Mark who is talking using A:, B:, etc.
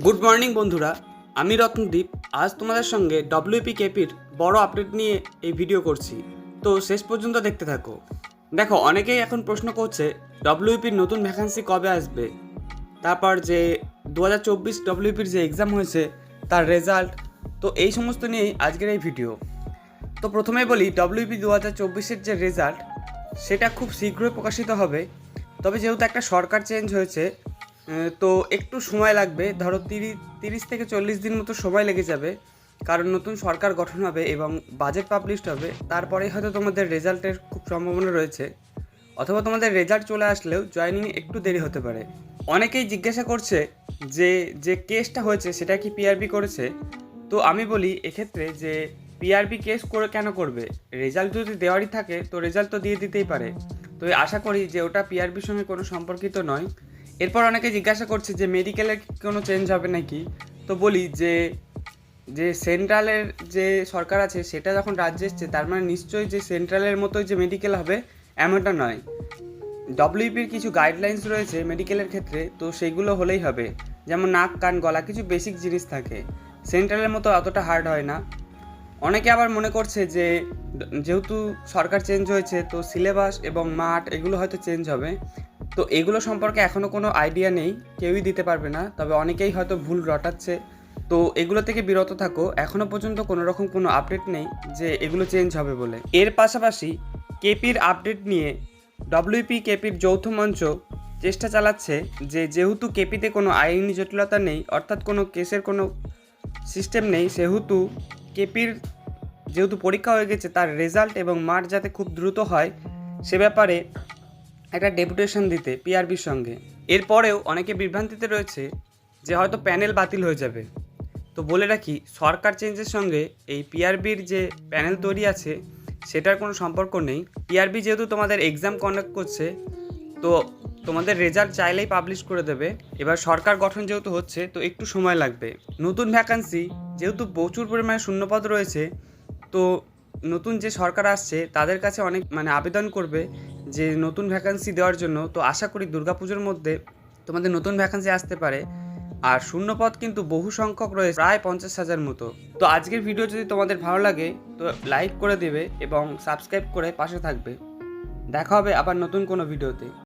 A: Good morning বন্ধুরা, আমি রত্নদীপ। আজ তোমাদের সঙ্গে ডব্লিউপি কেপির বড় আপডেট নিয়ে এই ভিডিও করছি, তো শেষ পর্যন্ত দেখতে থাকো। দেখো, অনেকেই এখন প্রশ্ন করছে ডব্লিউপির নতুন ভ্যাকান্সি কবে আসবে, তারপর যে 2024 ডব্লিউপির যে এক্সাম হয়েছে তার রেজাল্ট, তো এই সমস্ত নিয়েই আজকের এই ভিডিও। তো প্রথমে বলি, ডব্লিউপি 2024-এর যে রেজাল্ট সেটা খুব শীঘ্রই প্রকাশিত হবে। তবে যেহেতু একটা সরকার চেঞ্জ হয়েছে, তো একটু সময় লাগবে। ধরো 30 থেকে 40 দিন মতো সময় লেগে যাবে, কারণ নতুন সরকার গঠন হবে এবং বাজেট পাবলিশড হবে। তারপরেই হয়তো তোমাদের রেজাল্টের খুব সম্ভাবনা রয়েছে, অথবা তোমাদের রেজাল্ট চলে আসলেও জয়েনিং একটু দেরি হতে পারে। অনেকেই জিজ্ঞাসা করছে যে যে কেসটা হয়েছে সেটা কি পিআরবি করেছে। তো আমি বলি এক্ষেত্রে যে পিআরবি কেস করে কেন করবে? রেজাল্ট যদি দেওয়ারই থাকে তো রেজাল্ট তো দিয়ে দিতেই পারে। তো আশা করি যে ওটা পিআরবির সঙ্গে কোনো সম্পর্কিত নয়। এরপর অনেকে জিজ্ঞাসা করছে যে মেডিকেলের কোনো চেঞ্জ হবে নাকি। তো বলি যে যে সেন্ট্রালের যে সরকার আছে সেটা যখন রাজ্যে এসছে, তার মানে নিশ্চয়ই যে সেন্ট্রালের মতোই যে মেডিকেল হবে এমনটা নয়। ডব্লিউপির কিছু গাইডলাইন্স রয়েছে মেডিকেলের ক্ষেত্রে, তো সেইগুলো হলেই হবে। যেমন নাক, কান, গলা, কিছু বেসিক জিনিস থাকে, সেন্ট্রালের মতো অতটা হার্ড হয় না। অনেকে আবার মনে করছে যে যেহেতু সরকার চেঞ্জ হয়েছে তো সিলেবাস এবং মাঠ এগুলো হয়তো চেঞ্জ হবে। তো এগুলো সম্পর্কে এখনও কোনো আইডিয়া নেই, কেউই দিতে পারবে না। তবে অনেকেই হয়তো ভুল রটাচ্ছে, তো এগুলো থেকে বিরত থাকো। এখনও পর্যন্ত কোনো রকম কোনো আপডেট নেই যে এগুলো চেঞ্জ হবে বলে। এর পাশাপাশি কেপির আপডেট নিয়ে ডব্লিউপি কেপির যৌথ মঞ্চ চেষ্টা চালাচ্ছে যে যেহেতু কেপিতে কোনো আইনি জটিলতা নেই, অর্থাৎ কোনো কেসের কোনো সিস্টেম নেই, সেহেতু কেপির যেহেতু পরীক্ষা হয়ে গেছে তার রেজাল্ট এবং মার্ক যাতে খুব দ্রুত হয় সে ব্যাপারে একটা ডেপুটেশন দিতে পিআরবির সঙ্গে। এরপরেও অনেকে বিভ্রান্তিতে রয়েছে যে হয়তো প্যানেল বাতিল হয়ে যাবে। তো বলে রাখি, সরকার চেঞ্জের সঙ্গে এই পিআরবির যে প্যানেল তৈরি আছে সেটার কোনো সম্পর্ক নেই। পিআরবি যেহেতু তোমাদের এক্সাম কন্ডাক্ট করছে, তো তোমাদের রেজাল্ট চাইলেই পাবলিশ করে দেবে। এবার সরকার গঠন যেহেতু হচ্ছে তো একটু সময় লাগবে। নতুন ভ্যাকান্সি যেহেতু প্রচুর পরিমাণে শূন্যপদ রয়েছে, তো নতুন যে সরকার আসছে তাদের কাছে অনেক আবেদন করবে যে নতুন ভ্যাকান্সি দেওয়ার জন্য। তো আশা করি দুর্গাপুজোর মধ্যে তোমাদের নতুন ভ্যাকান্সি আসতে পারে। আর শূন্যপদ কিন্তু বহু সংখ্যক রয়েছে, প্রায় 50,000 মতো। তো আজকের ভিডিও যদি তোমাদের ভালো লাগে তো লাইক করে দেবে এবং সাবস্ক্রাইব করে পাশে থাকবে। দেখা হবে আবার নতুন কোনো ভিডিওতে।